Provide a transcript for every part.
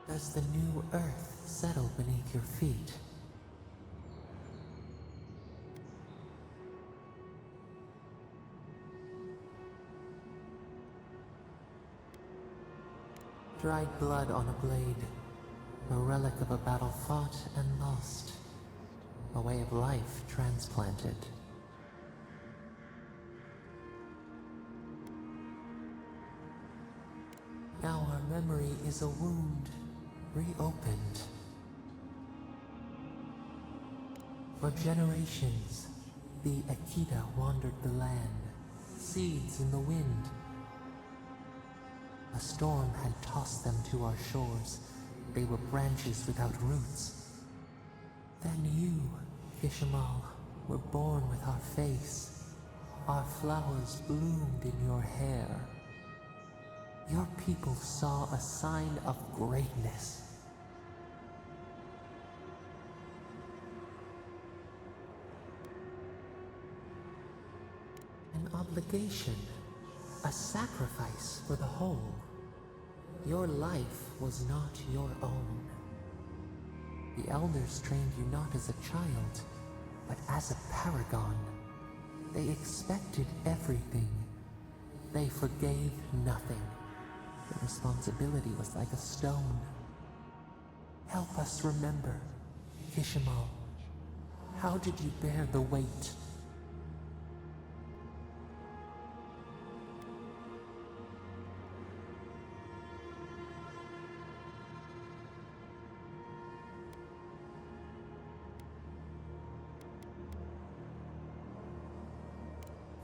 Does the new earth settle beneath your feet? Dried blood on a blade, a relic of a battle fought and lost, a way of life transplanted. Now our memory is a wound, reopened. For generations, the Ekidiens wandered the land, seeds in the wind. A storm had tossed them to our shores. They were branches without roots. Then you, Kishimal, were born with our face. Our flowers bloomed in your hair. Your people saw a sign of greatness. An obligation, a sacrifice for the whole. Your life was not your own. The elders trained you not as a child, but as a paragon. They expected everything. They forgave nothing. The responsibility was like a stone. Help us remember, Kishimal. How did you bear the weight?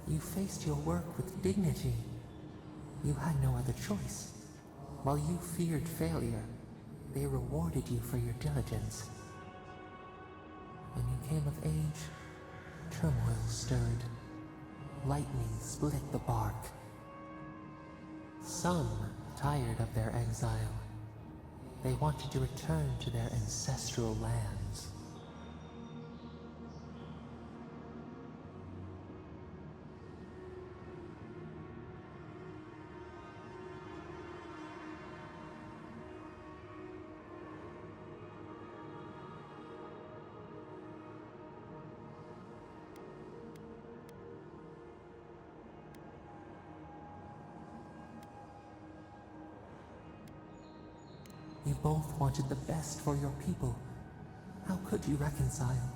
You faced your work with dignity. You had no other choice. While you feared failure, they rewarded you for your diligence. When you came of age, turmoil stirred. Lightning split the bark. Some tired of their exile. They wanted to return to their ancestral lands. You both wanted the best for your people. How could you reconcile?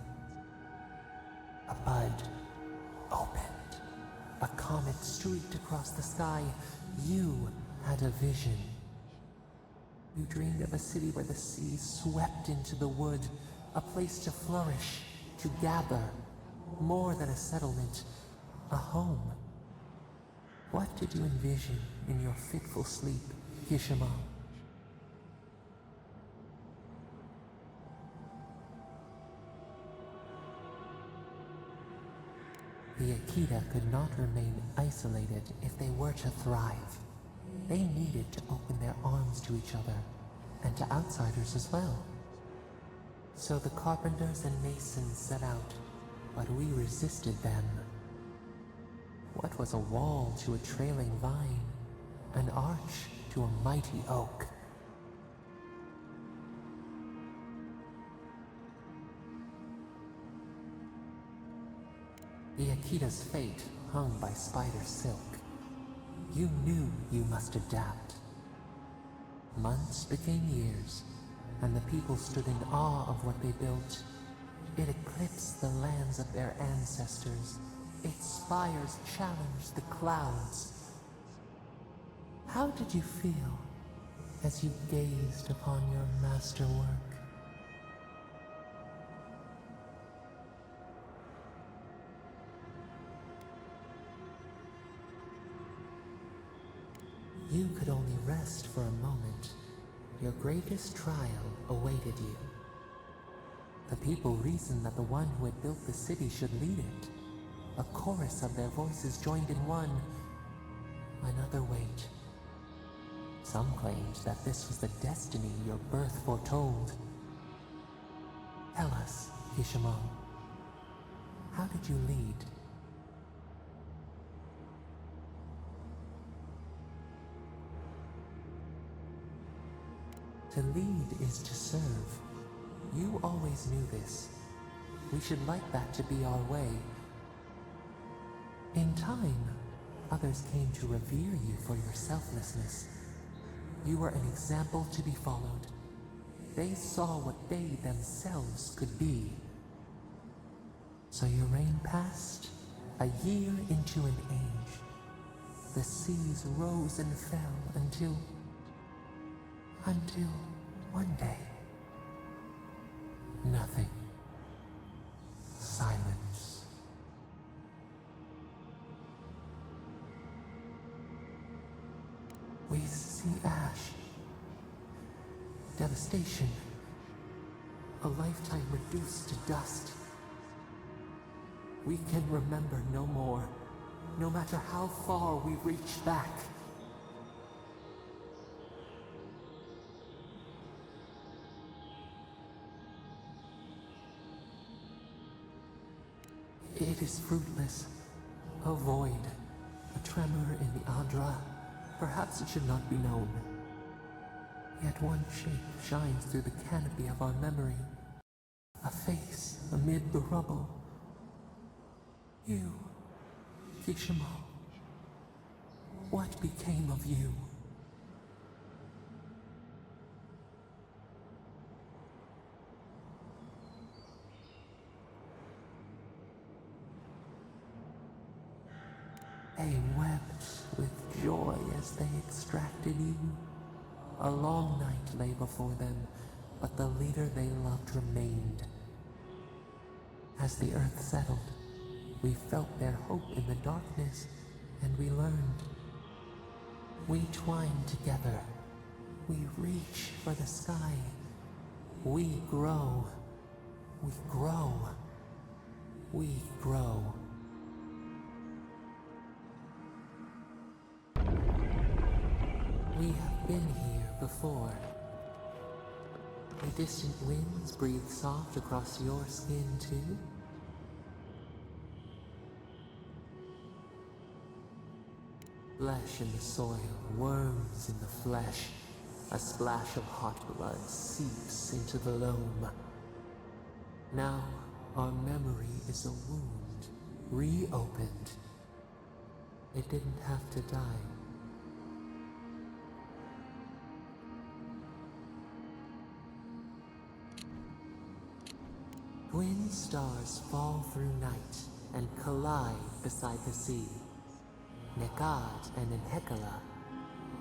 A bud opened. A comet streaked across the sky. You had a vision. You dreamed of a city where the sea swept into the wood, a place to flourish, to gather, more than a settlement, a home. What did you envision in your fitful sleep, Kishimal? The Ekidiens could not remain isolated if they were to thrive. They needed to open their arms to each other, and to outsiders as well. So the carpenters and masons set out, but we resisted them. What was a wall to a trailing vine, an arch to a mighty oak? The Ekidiens' fate hung by spider silk. You knew you must adapt. Months became years, and the people stood in awe of what they built. It eclipsed the lands of their ancestors. Its spires challenged the clouds. How did you feel as you gazed upon your masterwork? You could only rest for a moment. Your greatest trial awaited you. The people reasoned that the one who had built the city should lead it. A chorus of their voices joined in one. Another wait. Some claimed that this was the destiny your birth foretold. Tell us, Kishimal, how did you lead? To lead is to serve. You always knew this. We should like that to be our way. In time, others came to revere you for your selflessness. You were an example to be followed. They saw what they themselves could be. So your reign passed, a year into an age. The seas rose and fell until one day, nothing. Silence. We see ash, devastation, a lifetime reduced to dust. We can remember no more, no matter how far we reach back. It is fruitless, a void, a tremor in the Andra. Perhaps it should not be known. Yet one shape shines through the canopy of our memory, a face amid the rubble. You, Kishimo, what became of you? They wept with joy as they extracted you. A long night lay before them, but the leader they loved remained. As the earth settled, we felt their hope in the darkness, and we learned. We twine together. We reach for the sky. We grow. We grow. We grow. We have been here before. The distant winds breathe soft across your skin too. Flesh in the soil, worms in the flesh. A splash of hot blood seeps into the loam. Now our memory is a wound, reopened. It didn't have to die. Twin stars fall through night and collide beside the sea. Nekad and Enhekala,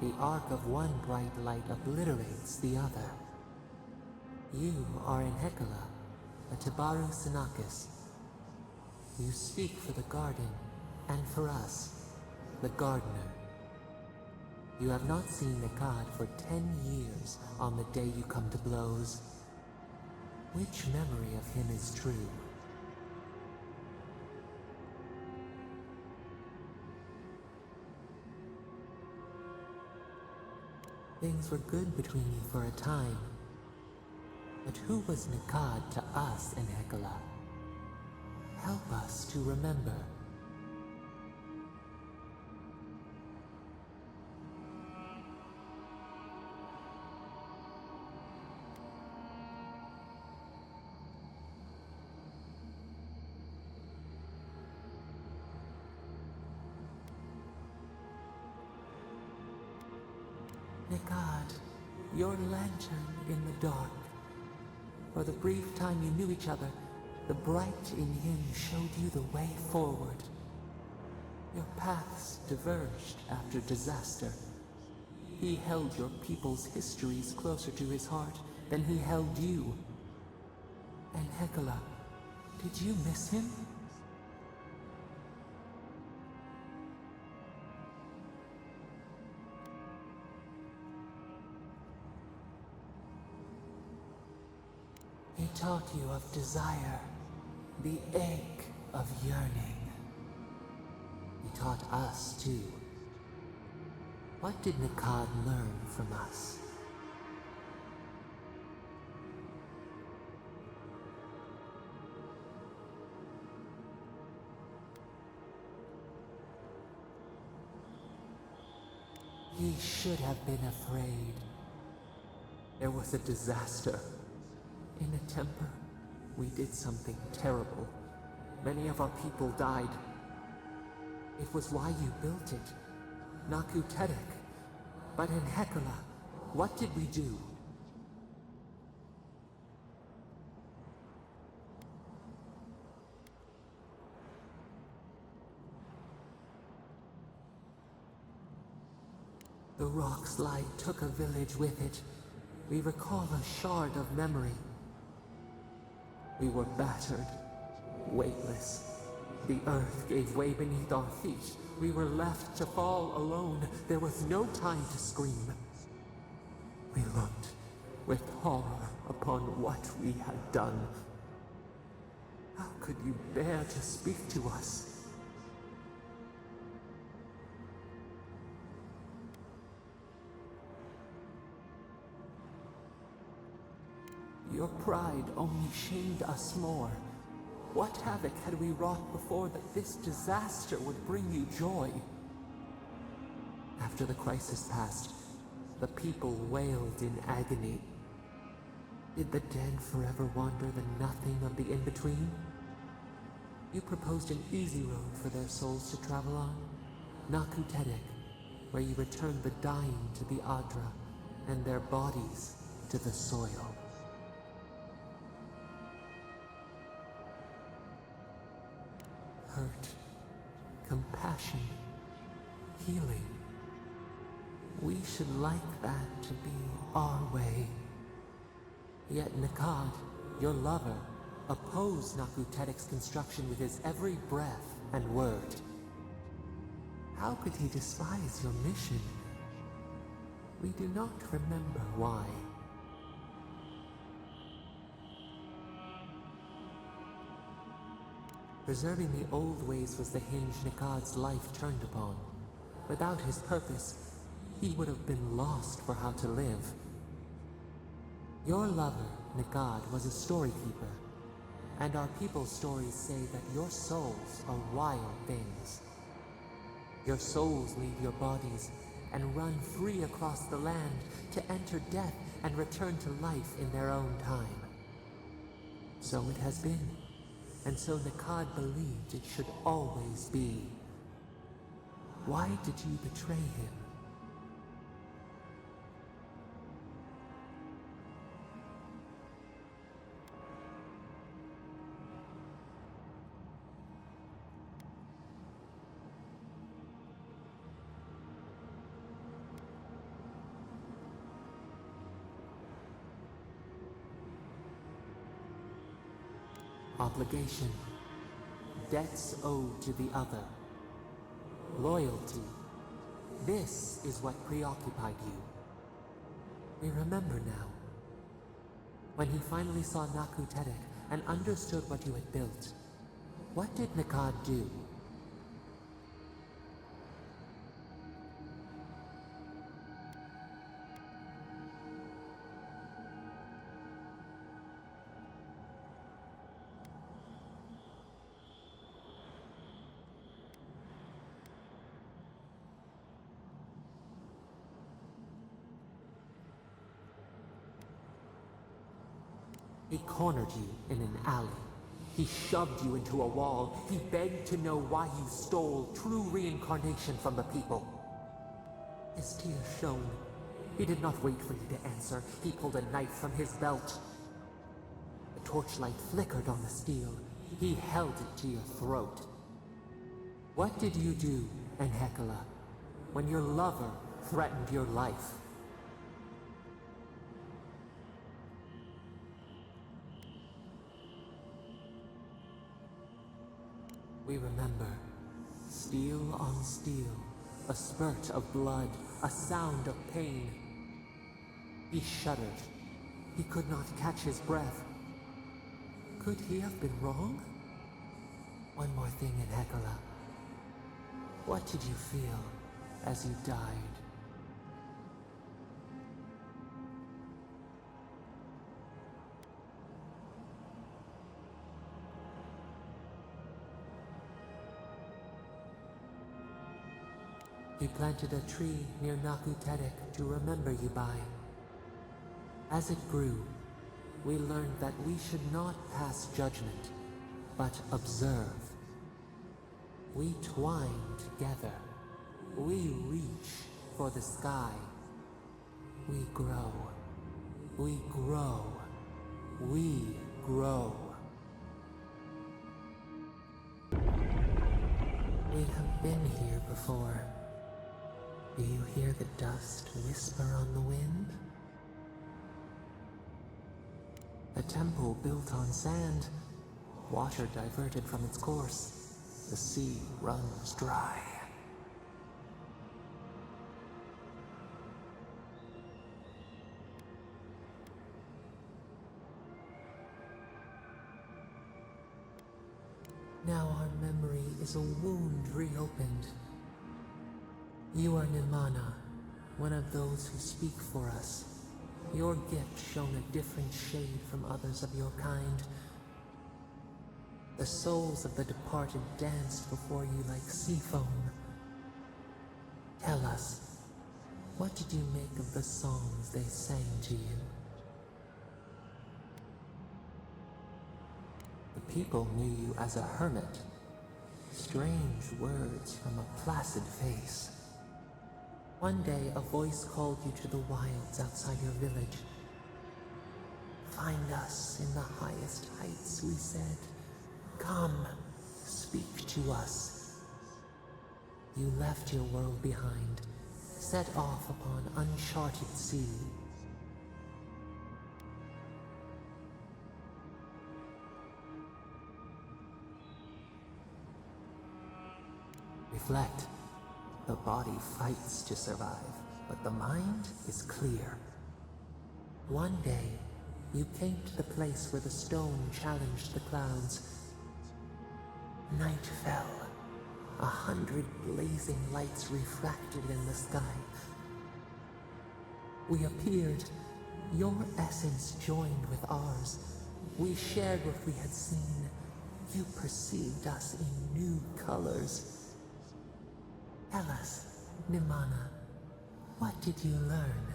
the arc of one bright light obliterates the other. You are Enhekala, a Tabaru Sinakis. You speak for the garden, and for us, the gardener. You have not seen Nekad for 10 years on the day you come to blows. Which memory of him is true? Things were good between you for a time. But who was Nekad to us in Hekala? Help us to remember. Nekad, your lantern in the dark. For the brief time you knew each other, the bright in him showed you the way forward. Your paths diverged after disaster. He held your people's histories closer to his heart than he held you. And Hekala, did you miss him? He taught you of desire, the ache of yearning. He taught us, too. What did Nekad learn from us? He should have been afraid. There was a disaster. In a temper, we did something terrible. Many of our people died. It was why you built it, Naku Tedek. But in Hekala, what did we do? The rock slide took a village with it. We recall a shard of memory. We were battered, weightless. The earth gave way beneath our feet. We were left to fall alone. There was no time to scream. We looked with horror upon what we had done. How could you bear to speak to us? Your pride only shamed us more. What havoc had we wrought before that this disaster would bring you joy? After the crisis passed, the people wailed in agony. Did the dead forever wander the nothing of the in-between? You proposed an easy road for their souls to travel on, Naku Tedek, where you returned the dying to the Adra and their bodies to the soil. Hurt, compassion, healing. We should like that to be our way. Yet Nakad, your lover, opposed Naku Tedek's construction with his every breath and word. How could he despise your mission? We do not remember why. Preserving the old ways was the hinge Nakad's life turned upon. Without his purpose, he would have been lost for how to live. Your lover, Nakad, was a storykeeper, and our people's stories say that your souls are wild things. Your souls leave your bodies and run free across the land to enter death and return to life in their own time. So it has been. And so Nakad believed it should always be. Why did you betray him? Obligation. Debts owed to the other. Loyalty. This is what preoccupied you. We remember now. When he finally saw Naku Tedek and understood what you had built, what did Nakad do? He cornered you in an alley. He shoved you into a wall. He begged to know why you stole true reincarnation from the people. His tears shone. He did not wait for you to answer. He pulled a knife from his belt. The torchlight flickered on the steel. He held it to your throat. What did you do, Enhekala, when your lover threatened your life? We remember. Steel on steel. A spurt of blood. A sound of pain. He shuddered. He could not catch his breath. Could he have been wrong? One more thing, Enhekala. What did you feel as you died? He planted a tree near Naku Tedek to remember you by. As it grew, we learned that we should not pass judgment, but observe. We twine together. We reach for the sky. We grow. We grow. We grow. We have been here before. Do you hear the dust whisper on the wind? A temple built on sand, water diverted from its course, the sea runs dry. Now our memory is a wound reopened. You are Nimana, one of those who speak for us. Your gift shone a different shade from others of your kind. The souls of the departed danced before you like sea foam. Tell us, what did you make of the songs they sang to you? The people knew you as a hermit. Strange words from a placid face. One day, a voice called you to the wilds outside your village. Find us in the highest heights, we said. Come, speak to us. You left your world behind, set off upon uncharted sea. Reflect. The body fights to survive, but the mind is clear. One day, you came to the place where the stone challenged the clouds. Night fell. 100 blazing lights refracted in the sky. We appeared. Your essence joined with ours. We shared what we had seen. You perceived us in new colors. Tell us, Nimana, what did you learn?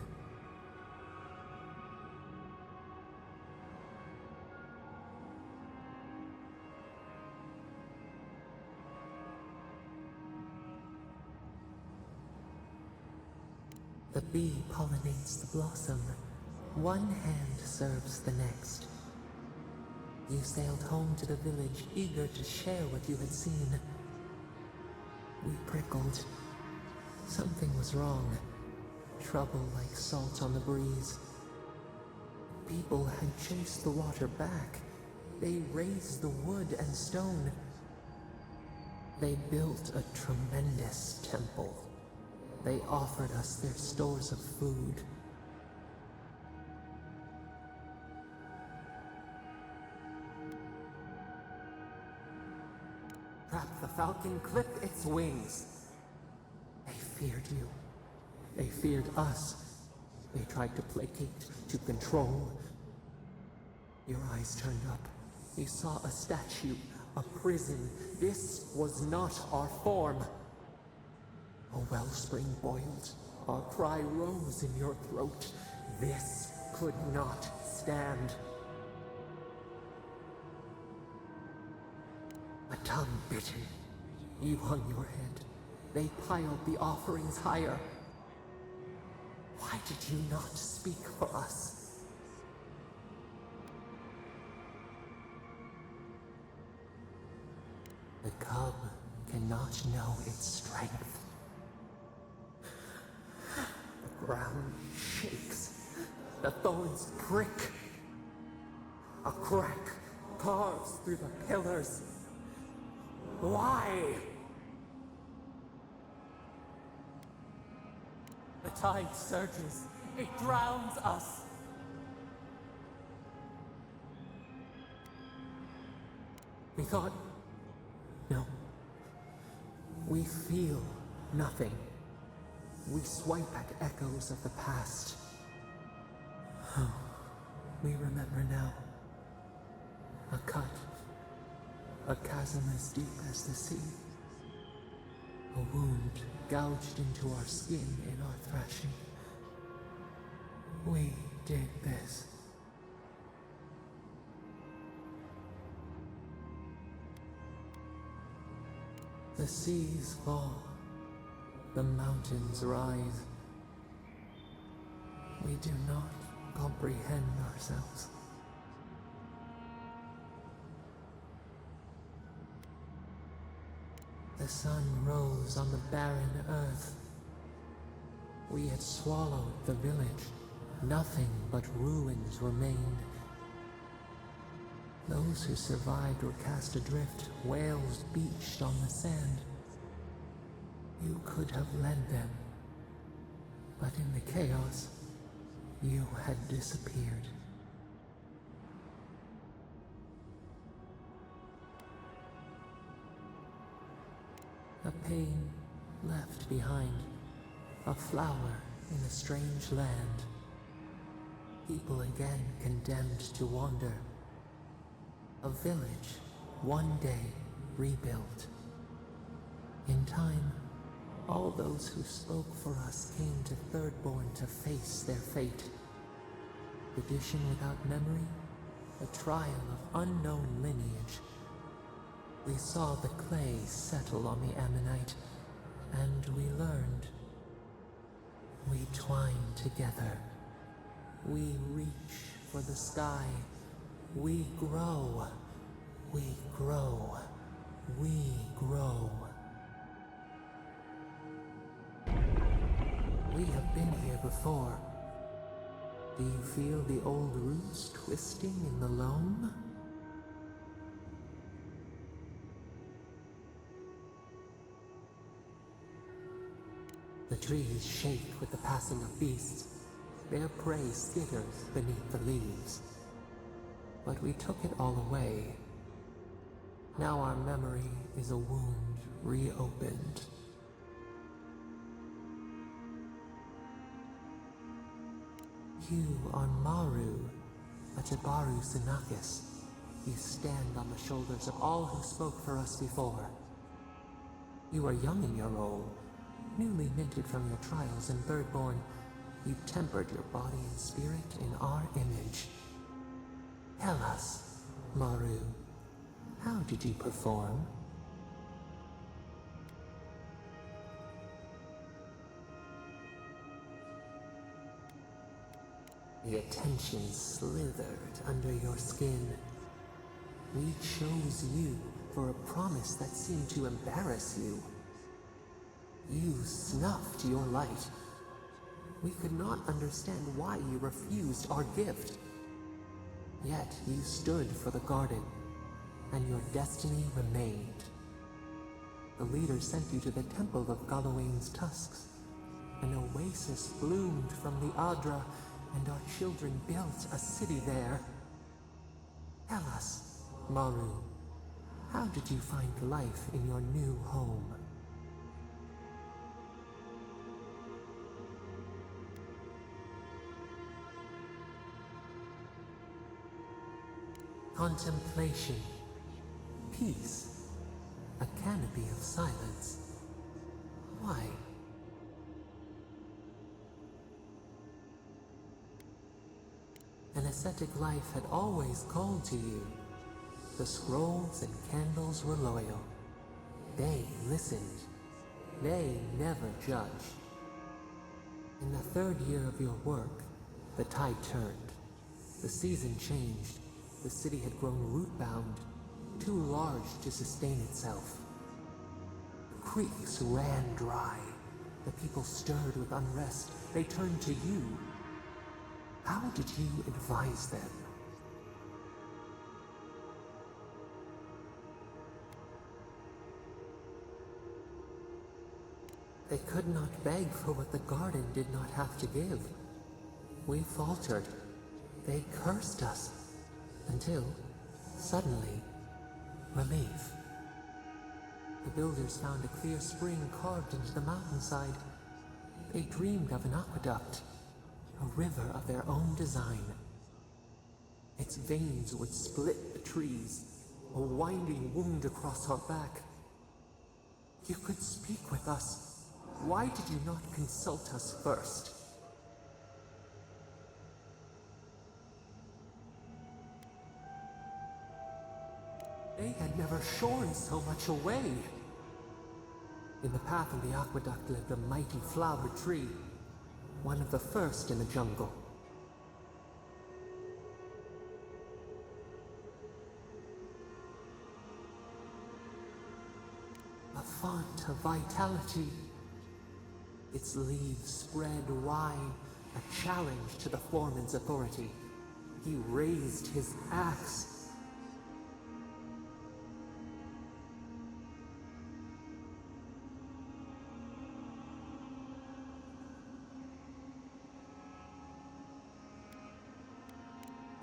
The bee pollinates the blossom. One hand serves the next. You sailed home to the village, eager to share what you had seen. We prickled. Something was wrong. Trouble like salt on the breeze. People had chased the water back. They raised the wood and stone. They built a tremendous temple. They offered us their stores of food. Trap the falcon, clip its wings. They feared you. They feared us. They tried to placate, to control. Your eyes turned up. You saw a statue, a prison. This was not our form. A wellspring boiled. Our cry rose in your throat. This could not stand. A tongue bitten. You hung your head. They piled the offerings higher. Why did you not speak for us? The cub cannot know its strength. The ground shakes. The thorns prick. A crack carves through the pillars. Why? The tide surges. It drowns us. We thought... No. We feel nothing. We swipe at echoes of the past. Oh, we remember now. A cut. A chasm as deep as the sea. A wound gouged into our skin in our thrashing. We dig this. The seas fall, the mountains rise. We do not comprehend ourselves. The sun rose on the barren earth. We had swallowed the village. Nothing but ruins remained. Those who survived were cast adrift, whales beached on the sand. You could have led them, but in the chaos, you had disappeared. A pain left behind, a flower in a strange land. People again condemned to wander. A village, one day rebuilt. In time, all those who spoke for us came to Thirdborn to face their fate. Tradition without memory, a trial of unknown lineage. We saw the clay settle on the ammonite, and we learned. We twine together. We reach for the sky. We grow. We grow. We grow. We have been here before. Do you feel the old roots twisting in the loam? The trees shake with the passing of beasts. Their prey skitters beneath the leaves. But we took it all away. Now our memory is a wound reopened. You are Maru, a Tabaru Sinakis. You stand on the shoulders of all who spoke for us before. You are young in your role, newly minted from your trials in Thirdborn. You tempered your body and spirit in our image. Tell us, Maru, how did you perform? The attention slithered under your skin. We chose you for a promise that seemed to embarrass you. You snuffed your light. We could not understand why you refused our gift. Yet you stood for the garden, and your destiny remained. The leader sent you to the temple of Galawain's tusks. An oasis bloomed from the Adra, and our children built a city there. Tell us, Maru, how did you find life in your new home? Contemplation, peace, a canopy of silence. Why? An ascetic life had always called to you. The scrolls and candles were loyal. They listened. They never judged. In the third year of your work, the tide turned. The season changed. The city had grown root-bound, too large to sustain itself. The creeks ran dry. The people stirred with unrest. They turned to you. How did you advise them? They could not beg for what the garden did not have to give. We faltered. They cursed us. Until, suddenly, relief. The builders found a clear spring carved into the mountainside. They dreamed of an aqueduct, a river of their own design. Its veins would split the trees, a winding wound across our back. You could speak with us. Why did you not consult us first? They had never shorn so much away. In the path of the aqueduct lived a mighty flower tree, one of the first in the jungle. A font of vitality. Its leaves spread wide, a challenge to the foreman's authority. He raised his axe.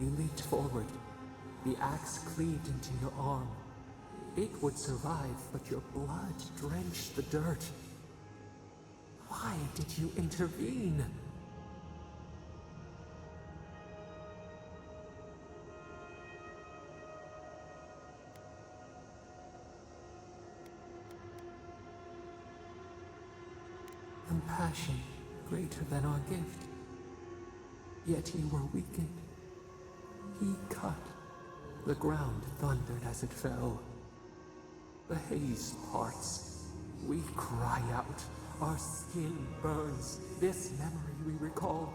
You leaped forward. The axe cleaved into your arm. It would survive, but your blood drenched the dirt. Why did you intervene? Compassion greater than our gift. Yet you were weakened. He cut. The ground thundered as it fell. The haze parts. We cry out. Our skin burns. This memory we recall.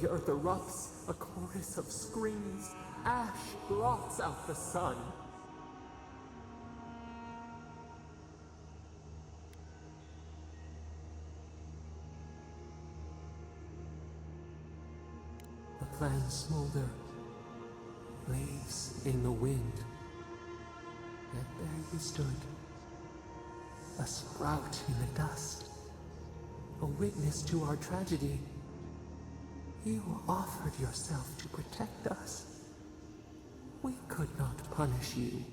The earth erupts, a chorus of screams. Ash blots out the sun. The plans smolder. Leaves in the wind. Yet there you stood. A sprout in the dust. A witness to our tragedy. You offered yourself to protect us. We could not punish you.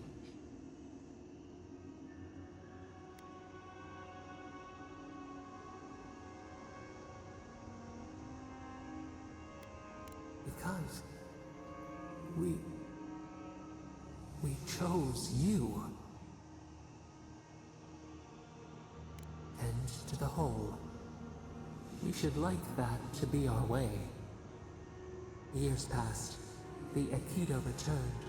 Because we chose you. And to the whole, we should like that to be our way. Years passed. The Ekidiens returned.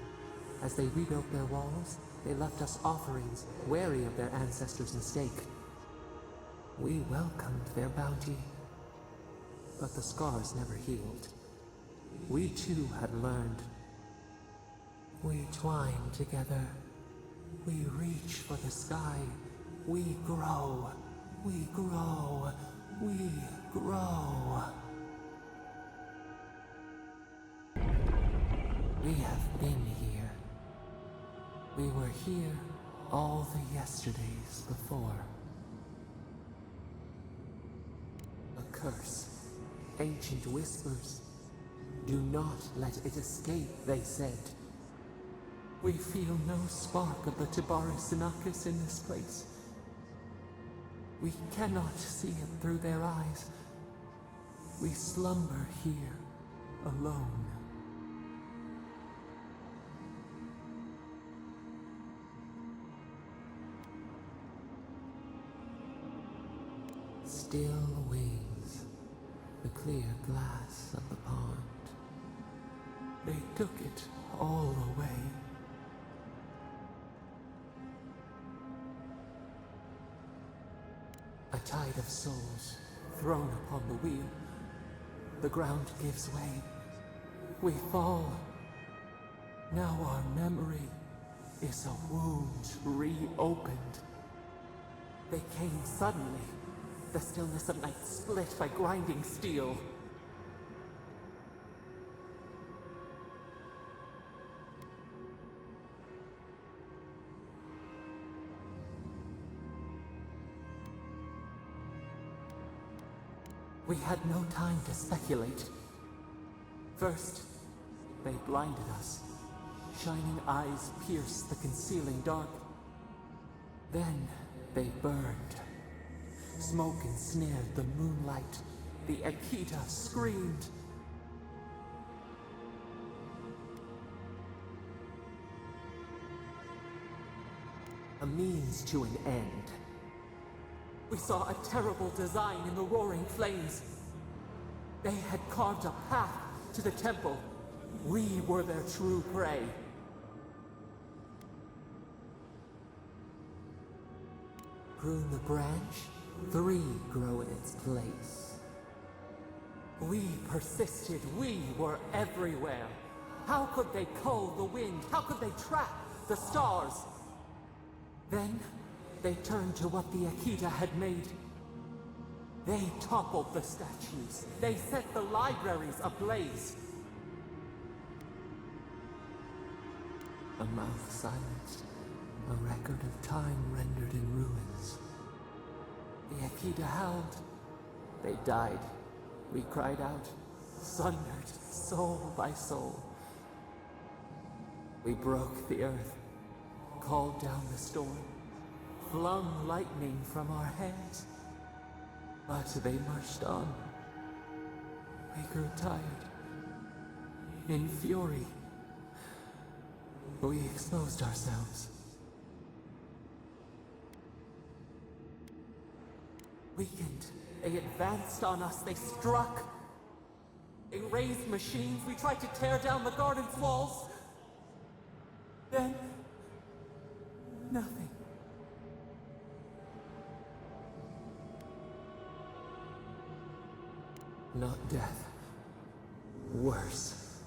As they rebuilt their walls, they left us offerings, wary of their ancestors' mistake. We welcomed their bounty, but the scars never healed. We too had learned. We twine together. We reach for the sky. We grow. We grow. We grow. We have been here. We were here all the yesterdays before. A curse. Ancient whispers. Do not let it escape, they said. We feel no spark of the Tibaris Sinakis in this place. We cannot see it through their eyes. We slumber here, alone. Still wings, the clear glass of the pond. They took it all away. A tide of souls thrown upon the wheel. The ground gives way. We fall. Now our memory is a wound reopened. They came suddenly. The stillness of night split by grinding steel. We had no time to speculate. First, they blinded us. Shining eyes pierced the concealing dark. Then they burned. Smoke ensnared the moonlight. The Ekidiens screamed. A means to an end. We saw a terrible design in the roaring flames. They had carved a path to the temple. We were their true prey. Prune the branch, 3 grow in its place. We persisted, we were everywhere. How could they cull the wind? How could they trap the stars? Then, they turned to what the Ekidiens had made. They toppled the statues. They set the libraries ablaze. A mouth silenced, a record of time rendered in ruins. The Ekidiens howled. They died. We cried out, sundered, soul by soul. We broke the earth, called down the storm, flung lightning from our hands. But they marched on. We grew tired. In fury, we exposed ourselves. Weakened, they advanced on us, they struck. They raised machines, we tried to tear down the garden's walls. Then, nothing. Not death. Worse.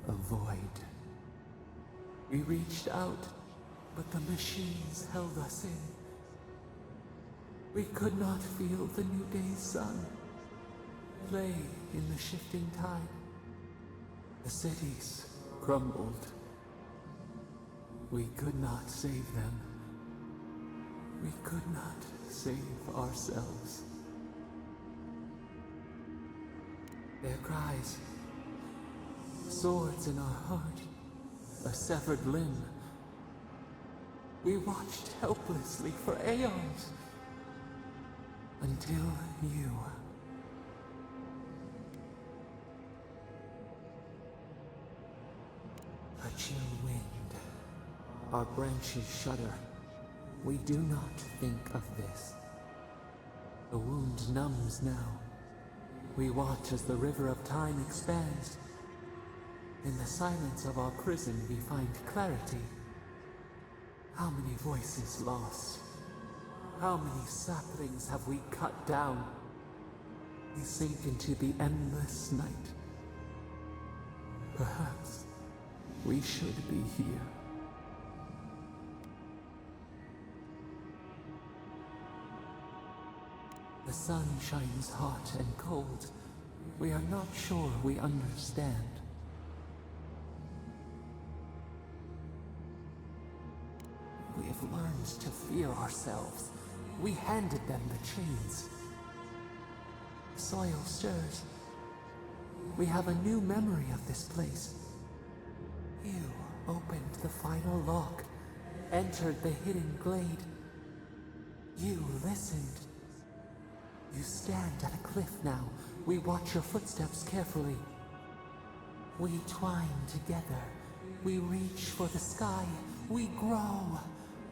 A void. We reached out, but the machines held us in. We could not feel the new day's sun play in the shifting tide. The cities crumbled. We could not save them. We could not save ourselves. Their cries, swords in our heart, a severed limb. We watched helplessly for aeons, until you. A chill wind. Our branches shudder. We do not think of this. The wound numbs now. We watch as the river of time expands. In the silence of our prison we find clarity. How many voices lost? How many saplings have we cut down? We sink into the endless night. Perhaps we should be here. The sun shines hot and cold. We are not sure we understand. We have learned to fear ourselves. We handed them the chains. The soil stirs. We have a new memory of this place. You opened the final lock, entered the hidden glade. You listened. You stand at a cliff now. We watch your footsteps carefully. We twine together. We reach for the sky. We grow.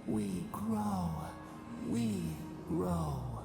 We grow. We grow.